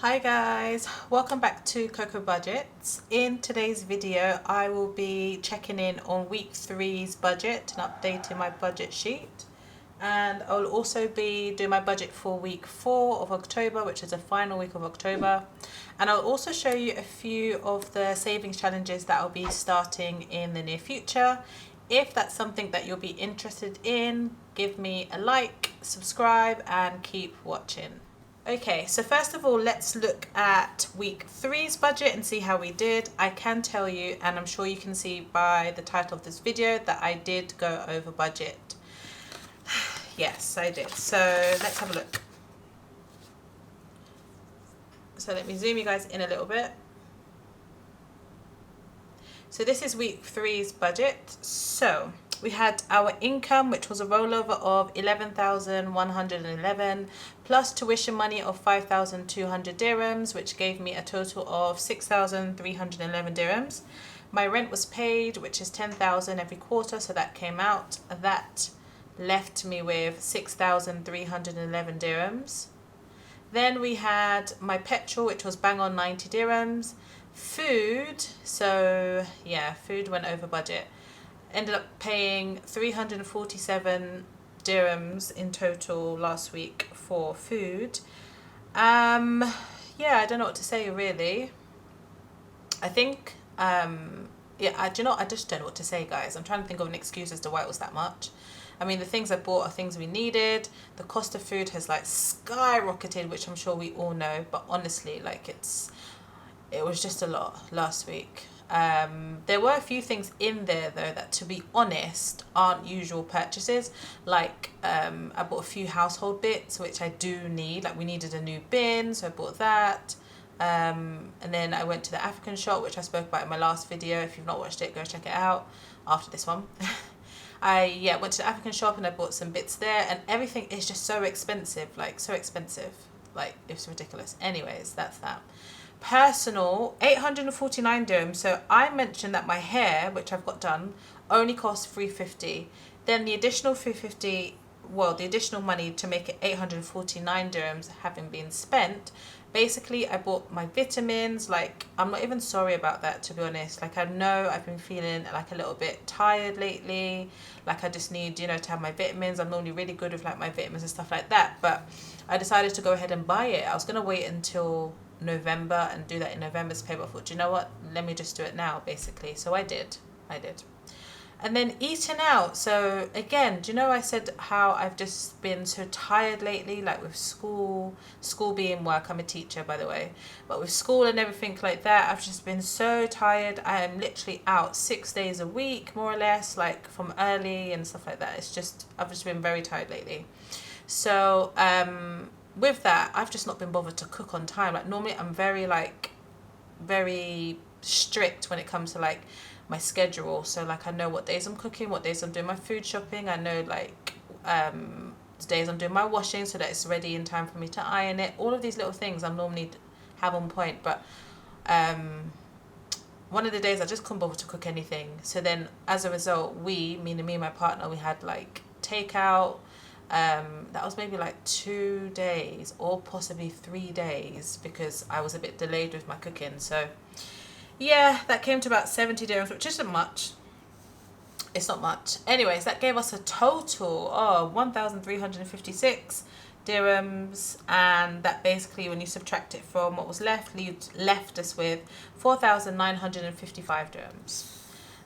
Hi guys, welcome back to CoCo Budgets. In today's video I will be checking in on week 3's budget and updating my budget sheet, and I'll also be doing my budget for week 4 of October, which is the final week of October, and I'll also show you a few of the savings challenges that I'll be starting in the near future. If that's something that you'll be interested in, give me a like, subscribe and keep watching. Okay, so first of all, let's look at week 3's budget and see how we did. I can tell you, and I'm sure you can see by the title of this video, that I did go over budget. Yes, I did. So let's have a look. So let me zoom you guys in a little bit. So this is week 3's budget. So we had our income, which was a rollover of 11,111 plus tuition money of 5,200 dirhams, which gave me a total of 6,311 dirhams. My rent was paid, which is 10,000 every quarter, so that came out. That left me with 6,311 dirhams. Then we had my petrol, which was bang on 90 dirhams. Food, so yeah, food went over budget. Ended up paying 347 dirhams in total last week for food. Yeah, I don't know what to say really. I think I just don't know what to say, guys. I'm trying to think of an excuse as to why it was that much. I mean, the things I bought are things we needed. The cost of food has like skyrocketed, which I'm sure we all know, but honestly, like it was just a lot last week. There were a few things in there though that, to be honest, aren't usual purchases. Like I bought a few household bits which I do need. Like we needed a new bin, so I bought that. And then I went to the African shop, which I spoke about in my last video. If you've not watched it, go check it out after this one. I went to the African shop and I bought some bits there, and everything is just so expensive, like so expensive, like it's ridiculous. Anyways, that's that. Personal, 849 dirhams. So I mentioned that my hair, which I've got done, only costs 350. Then the additional 350, well, the additional money to make it 849 dirhams having been spent, basically I bought my vitamins. Like, I'm not even sorry about that, to be honest. Like, I know I've been feeling like a little bit tired lately. Like, I just need, to have my vitamins. I'm normally really good with like my vitamins and stuff like that, but I decided to go ahead and buy it. I was going to wait until November and do that in November's pay, but I thought, do you know what, let me just do it now, basically. So I did. And then eating out. So again, do you know I said how I've just been so tired lately, like with school being work. I'm a teacher, by the way, but with school and everything like that, I've just been so tired. I am literally out 6 days a week, more or less, like from early and stuff like that. I've just been very tired lately. So with that, I've just not been bothered to cook on time. Like normally I'm very strict when it comes to like my schedule. So like I know what days I'm cooking, what days I'm doing my food shopping. I know like days I'm doing my washing so that it's ready in time for me to iron it. All of these little things I normally have on point, but one of the days I just couldn't bother to cook anything. So then as a result, meaning me and my partner, we had like takeout. That was maybe like 2 days or possibly 3 days because I was a bit delayed with my cooking. So yeah, that came to about 70 dirhams, which isn't much. It's not much. Anyways, that gave us a total of 1,356 dirhams, and that basically, when you subtract it from what was left us with 4,955 dirhams.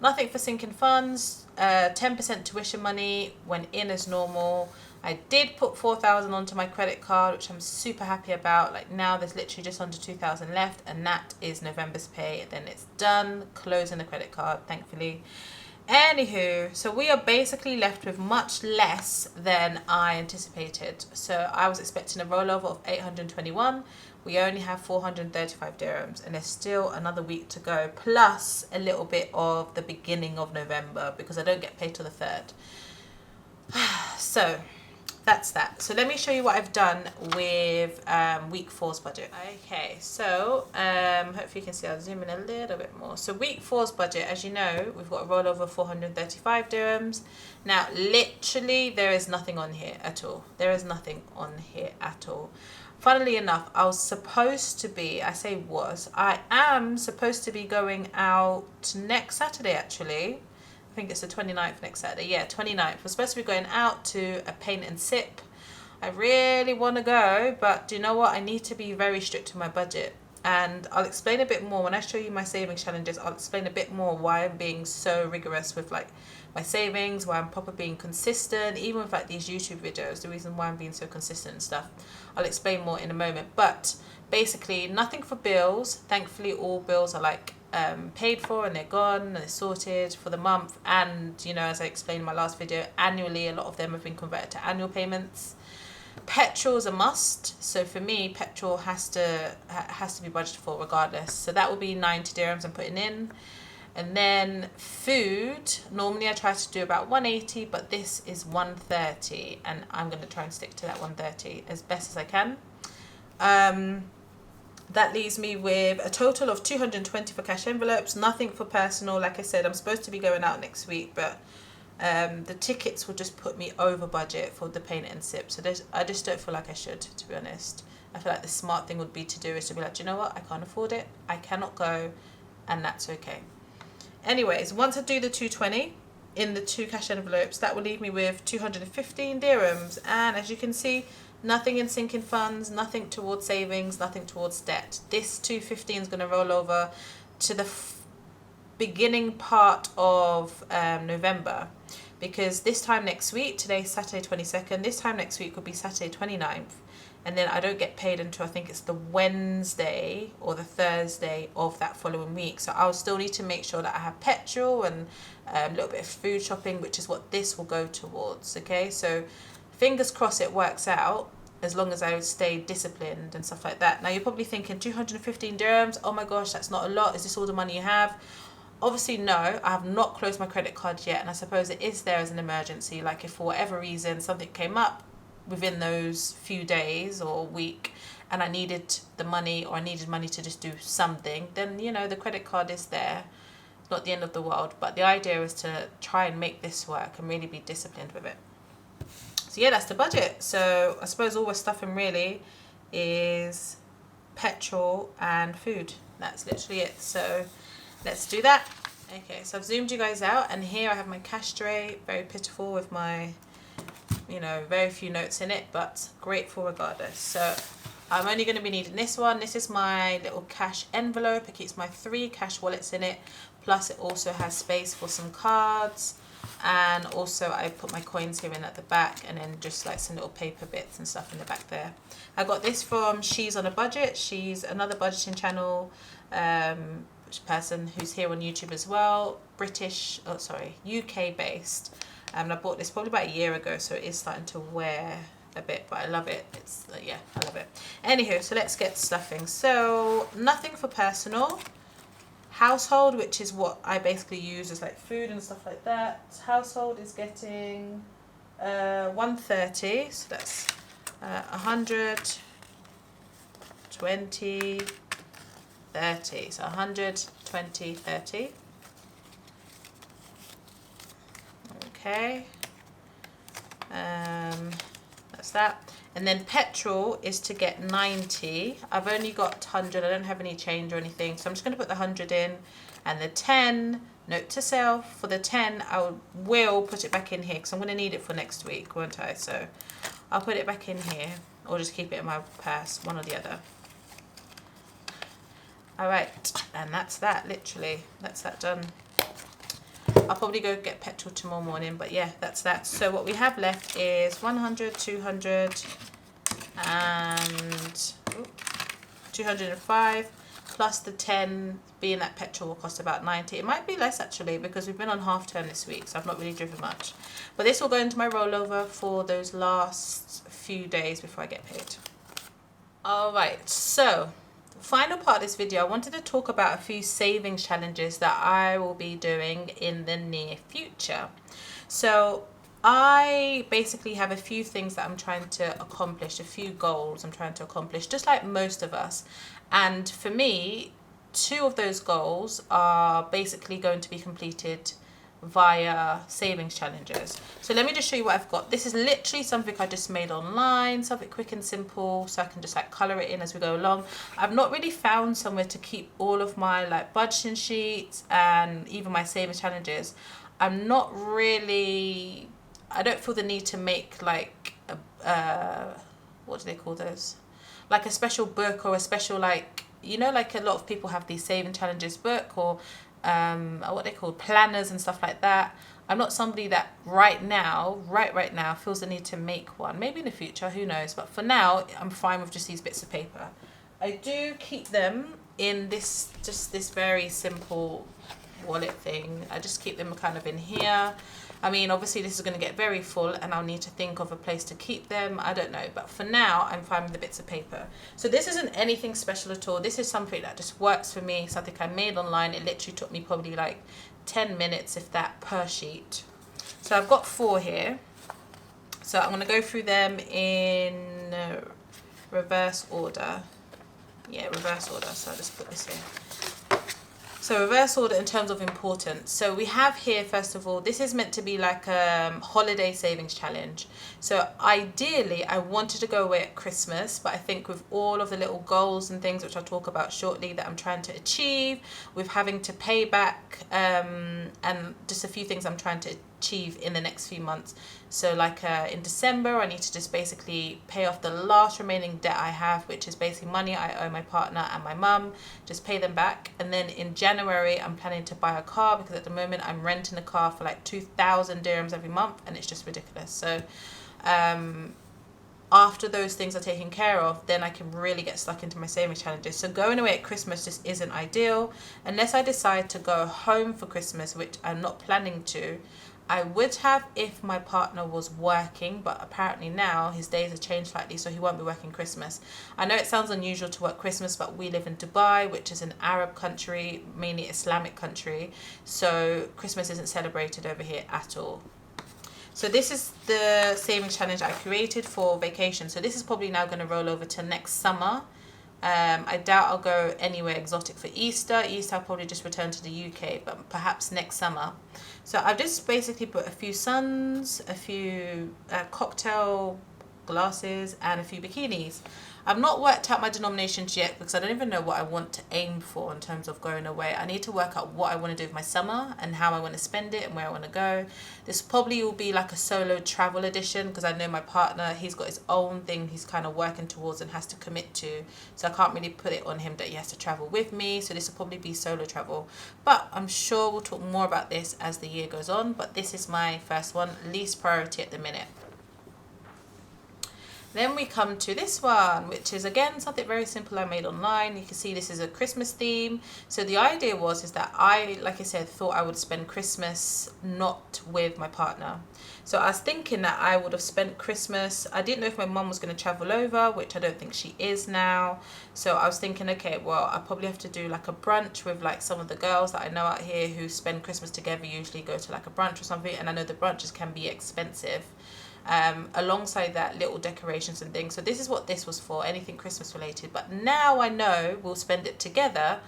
Nothing for sinking funds. 10% tuition money went in as normal. I did put 4,000 onto my credit card, which I'm super happy about. Like now there's literally just under 2,000 left, and that is November's pay. Then it's done, closing the credit card, thankfully. Anywho, so we are basically left with much less than I anticipated. So I was expecting a rollover of 821. We only have 435 dirhams, and there's still another week to go, plus a little bit of the beginning of November because I don't get paid till the 3rd. So that's that. So let me show you what I've done with week 4's budget. Okay, so hopefully you can see. I'll zoom in a little bit more. So week 4's budget, as you know, we've got a rollover of 435 dirhams. Now literally there is nothing on here at all. Funnily enough, I was supposed to be, I am supposed to be going out next Saturday actually. I think it's the 29th next Saturday. Yeah, 29th. We're supposed to be going out to a paint and sip. I really want to go, but do you know what? I need to be very strict with my budget. And I'll explain a bit more when I show you my savings challenges. I'll explain a bit more why I'm being so rigorous with like my savings, why I'm proper being consistent, even with like these YouTube videos, the reason why I'm being so consistent and stuff. I'll explain more in a moment. But basically, nothing for bills. Thankfully, all bills are like paid for and they're gone and they're sorted for the month. And you know, as I explained in my last video, annually a lot of them have been converted to annual payments. Petrol is a must, so for me petrol has to be budgeted for regardless, so that will be 90 dirhams I'm putting in. And then food, normally I try to do about 180, but this is 130 and I'm going to try and stick to that 130 as best as I can. That leaves me with a total of 220 for cash envelopes, nothing for personal. Like I said, I'm supposed to be going out next week, but the tickets will just put me over budget for the paint and sip. So I just don't feel like I should, to be honest. I feel like the smart thing would be to do is to be like, do you know what? I can't afford it. I cannot go, and that's okay. Anyways, once I do the 220 in the 2 cash envelopes, that will leave me with 215 dirhams. And as you can see, nothing in sinking funds, nothing towards savings, nothing towards debt. This 215 is going to roll over to the beginning part of November, because this time next week, today's Saturday 22nd, this time next week will be Saturday 29th, and then I don't get paid until I think it's the Wednesday or the Thursday of that following week. So I'll still need to make sure that I have petrol and a little bit of food shopping, which is what this will go towards. Okay, so fingers crossed it works out, as long as I stay disciplined and stuff like that. Now you're probably thinking 215 dirhams, oh my gosh, that's not a lot. Is this all the money you have? Obviously no, I have not closed my credit card yet, and I suppose it is there as an emergency. Like if for whatever reason something came up within those few days or week and I needed the money, or I needed money to just do something, then you know the credit card is there. It's not the end of the world, but the idea is to try and make this work and really be disciplined with it. So yeah, that's the budget. So I suppose all we're stuffing really is petrol and food. That's literally it. So let's do that. Okay, so I've zoomed you guys out, and here I have my cash tray, very pitiful with my, you know, very few notes in it, but grateful regardless. So I'm only going to be needing this one. This is my little cash envelope. It keeps my 3 cash wallets in it, plus it also has space for some cards, and also I put my coins here in at the back, and then just like some little paper bits and stuff in the back there. I got this from She's on a Budget. She's another budgeting channel person who's here on YouTube as well, UK based, and I bought this probably about a year ago, so it is starting to wear a bit, but I love it. It's yeah, I love it. Anywho, so let's get stuffing. So nothing for personal. Household, which is what I basically use as like food and stuff like that, household is getting 130, so that's 120 30, so 120 30. Okay, that's that. And then petrol is to get 90. I've only got 100. I don't have any change or anything, so I'm just going to put the 100 in. And the 10, note to self, for the 10 I will put it back in here because I'm going to need it for next week, won't I? So I'll put it back in here, or just keep it in my purse, one or the other. Alright, and that's that, literally. That's that done. I'll probably go get petrol tomorrow morning, but yeah, that's that. So what we have left is 100, 200, and 205, plus the 10, being that petrol will cost about 90. It might be less actually, because we've been on half term this week, so I've not really driven much. But this will go into my rollover for those last few days before I get paid. Alright, so final part of this video, I wanted to talk about a few savings challenges that I will be doing in the near future. So I basically have a few things that I'm trying to accomplish, a few goals I'm trying to accomplish, just like most of us. And for me, 2 of those goals are basically going to be completed via savings challenges. So let me just show you what I've got. This is literally something I just made online, something quick and simple, so I can just like color it in as we go along. I've not really found somewhere to keep all of my like budgeting sheets and even my savings challenges. I'm not really, I don't feel the need to make like what do they call those, like a special book or a special, like, you know, like a lot of people have these saving challenges book or what they call planners and stuff like that. I'm not somebody that right now feels the need to make one. Maybe in the future, who knows, but for now I'm fine with just these bits of paper. I do keep them in this, just this very simple wallet thing. I just keep them kind of in here. I mean, obviously this is going to get very full and I'll need to think of a place to keep them. I don't know. But for now, I'm fine with the bits of paper. So this isn't anything special at all. This is something that just works for me. Something I made online. It literally took me probably like 10 minutes, if that, per sheet. So I've got 4 here. So I'm going to go through them in reverse order. Yeah, reverse order. So I'll just put this here. So reverse order in terms of importance. So we have here, first of all, this is meant to be like a holiday savings challenge. So ideally, I wanted to go away at Christmas, but I think with all of the little goals and things, which I'll talk about shortly, that I'm trying to achieve, with having to pay back and just a few things I'm trying to achieve in the next few months. So like in December, I need to just basically pay off the last remaining debt I have, which is basically money I owe my partner and my mum, just pay them back. And then in January, I'm planning to buy a car, because at the moment I'm renting a car for like 2,000 dirhams every month, and it's just ridiculous. So after those things are taken care of, then I can really get stuck into my savings challenges. So going away at Christmas just isn't ideal. Unless I decide to go home for Christmas, which I'm not planning to. I would have if my partner was working, but apparently now his days have changed slightly, so he won't be working Christmas. I know it sounds unusual to work Christmas, but we live in Dubai, which is an Arab country, mainly Islamic country, so Christmas isn't celebrated over here at all. So this is the savings challenge I created for vacation. So this is probably now going to roll over to next summer. I doubt I'll go anywhere exotic for Easter. Easter I'll probably just return to the UK, but perhaps next summer. So I've just basically put a few suns, a few cocktail glasses, and a few bikinis. I've not worked out my denominations yet, because I don't even know what I want to aim for in terms of going away. I need to work out what I want to do with my summer and how I want to spend it and where I want to go. This probably will be like a solo travel edition, because I know my partner, he's got his own thing he's kind of working towards and has to commit to. So I can't really put it on him that he has to travel with me. So this will probably be solo travel. But I'm sure we'll talk more about this as the year goes on. But this is my first one, least priority at the minute. Then we come to this one, which is again something very simple I made online. You can see this is a Christmas theme. So the idea is that I, like I said, thought I would spend Christmas not with my partner. So I was thinking that I would have spent Christmas, I didn't know if my mum was going to travel over, which I don't think she is now. So I was thinking, okay, well, I probably have to do like a brunch with like some of the girls that I know out here who spend Christmas together, usually go to like a brunch or something. And I know the brunches can be expensive. Alongside that, little decorations and things. So this is what this was for, anything Christmas related. But now I know we'll spend it together.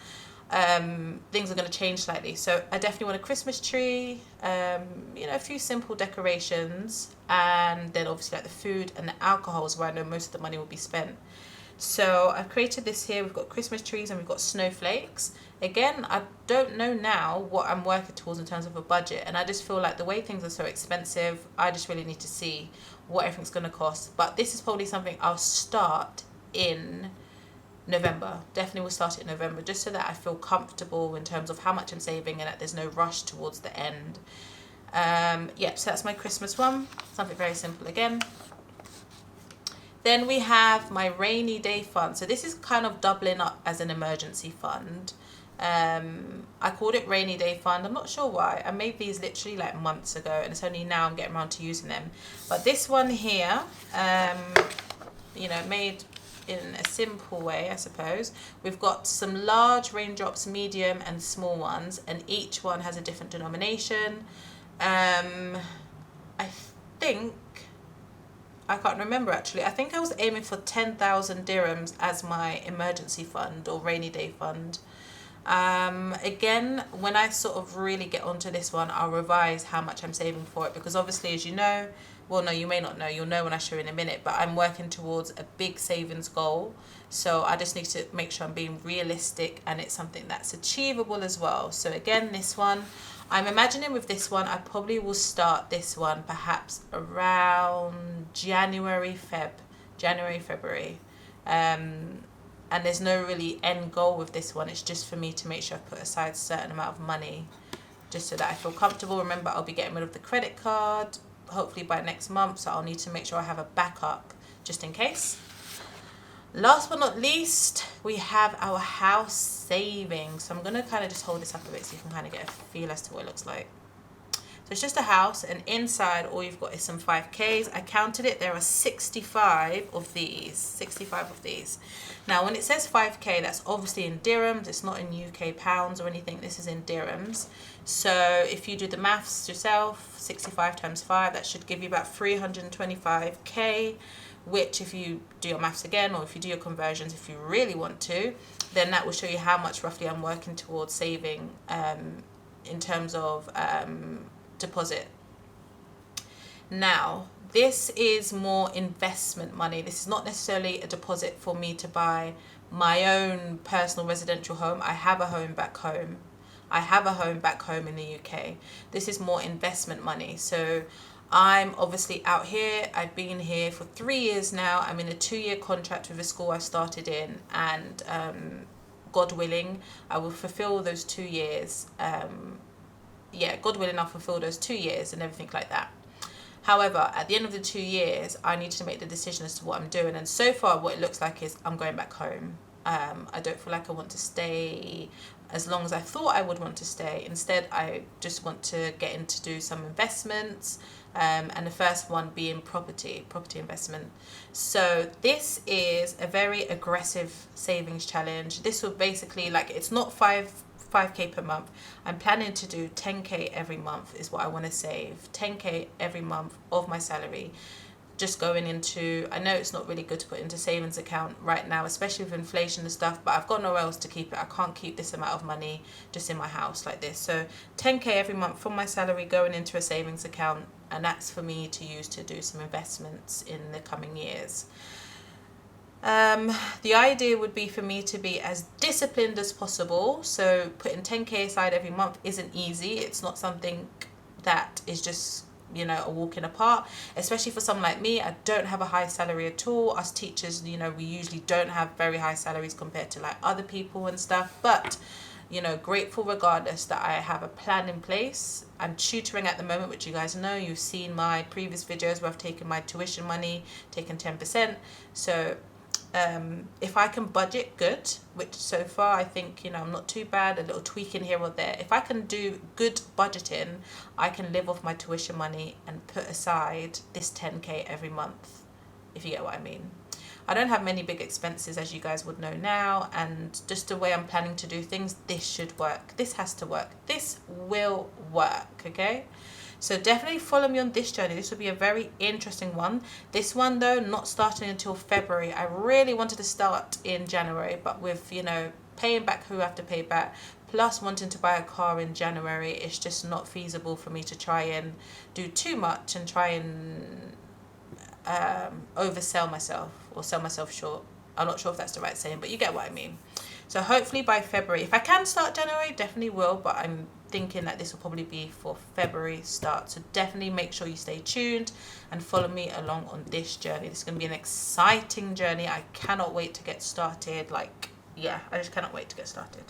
Things are going to change slightly. So I definitely want a Christmas tree, you know, a few simple decorations, and then obviously like the food and the alcohol is where I know most of the money will be spent. So I've created this here. We've got Christmas trees and we've got snowflakes. Again, I don't know now what I'm working towards in terms of a budget, and I just feel like the way things are so expensive, I just really need to see what everything's going to cost. But this is probably something I'll start in November. Definitely will start it in November, just so that I feel comfortable in terms of how much I'm saving and that there's no rush towards the end. Yeah, so that's my Christmas one. Something very simple again. Then we have my rainy day fund. So this is kind of doubling up as an emergency fund. I called it rainy day fund. I'm not sure why. I made these literally like months ago, and it's only now I'm getting around to using them. But this one here, you know, made in a simple way, I suppose. We've got some large raindrops, medium and small ones, and each one has a different denomination. I think, I can't remember actually. I think I was aiming for 10,000 dirhams as my emergency fund or rainy day fund. Again, when I sort of really get onto this one, I'll revise how much I'm saving for it, because obviously, as you know, well, no, you may not know, you'll know when I show you in a minute, but I'm working towards a big savings goal. So I just need to make sure I'm being realistic and it's something that's achievable as well. So again, this one, I'm imagining with this one, I probably will start this one perhaps around January, February. And there's no really end goal with this one. It's just for me to make sure I put aside a certain amount of money just so that I feel comfortable. Remember, I'll be getting rid of the credit card hopefully by next month, so I'll need to make sure I have a backup just in case. Last but not least, we have our house savings. So I'm going to kind of just hold this up a bit so you can kind of get a feel as to what it looks like. So it's just a house, and inside all you've got is some 5Ks. I counted it, there are 65 of these. Now when it says 5K, that's obviously in dirhams, it's not in UK pounds or anything, this is in dirhams. So if you do the maths yourself, 65 times 5, that should give you about 325K, which if you do your maths again, or if you do your conversions, if you really want to, then that will show you how much roughly I'm working towards saving in terms of deposit. Now, this is more investment money. This is not necessarily a deposit for me to buy my own personal residential home. I have a home back home. In the UK. This is more investment money. So I'm obviously out here. I've been here for 3 years now. I'm in a 2-year contract with a school I started in, and God willing, I will fulfill those 2 years. God willing, I'll fulfill those 2 years and everything like that. However, at the end of the 2 years, I need to make the decision as to what I'm doing. And so far, what it looks like is I'm going back home. I don't feel like I want to stay as long as I thought I would want to stay. Instead, I just want to get in to do some investments. And the first one being property investment. So this is a very aggressive savings challenge. This will basically, like, it's not 5K per month. I'm planning to do 10K every month is what I want to save. 10K every month of my salary. Just going into, I know it's not really good to put into savings account right now, especially with inflation and stuff, but I've got nowhere else to keep it. I can't keep this amount of money just in my house like this. So 10K every month from my salary going into a savings account, and that's for me to use to do some investments in the coming years. The idea would be for me to be as disciplined as possible. So putting 10K aside every month isn't easy. It's not something that is just, you know, a walk in the park, especially for someone like me. I don't have a high salary at all. Us teachers, you know, we usually don't have very high salaries compared to like other people and stuff, but you know, grateful regardless that I have a plan in place. I'm tutoring at the moment, which you guys know. You've seen my previous videos where I've taken my tuition money, taken 10%. So if I can budget good, which so far I think, you know, I'm not too bad, a little tweaking here or there. If I can do good budgeting, I can live off my tuition money and put aside this 10K every month, if you get what I mean. I don't have many big expenses, as you guys would know now, and just the way I'm planning to do things, this should work. This has to work. This will work, okay? So definitely follow me on this journey. This will be a very interesting one. This one, though, not starting until February. I really wanted to start in January, but with, you know, paying back who I have to pay back, plus wanting to buy a car in January, it's just not feasible for me to try and do too much and try and oversell myself or sell myself short. I'm not sure if that's the right saying, but you get what I mean. So hopefully by February, if I can start January, definitely will, but I'm thinking that this will probably be for February start. So definitely make sure you stay tuned and follow me along on this journey. This is going to be an exciting journey. I cannot wait to get started. Like, yeah, I just cannot wait to get started.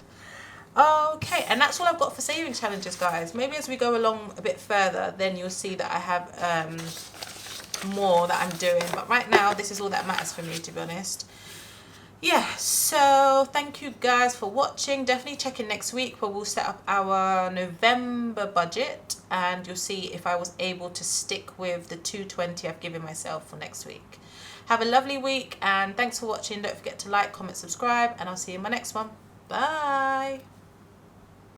Okay, and that's all I've got for savings challenges, guys. Maybe as we go along a bit further, then you'll see that I have more that I'm doing, but right now this is all that matters for me, to be honest. Yeah, so thank you guys for watching. Definitely check in next week where we'll set up our November budget, and you'll see if I was able to stick with the 220 I've given myself for next week. Have a lovely week, and thanks for watching. Don't forget to like, comment, subscribe, and I'll see you in my next one. Bye.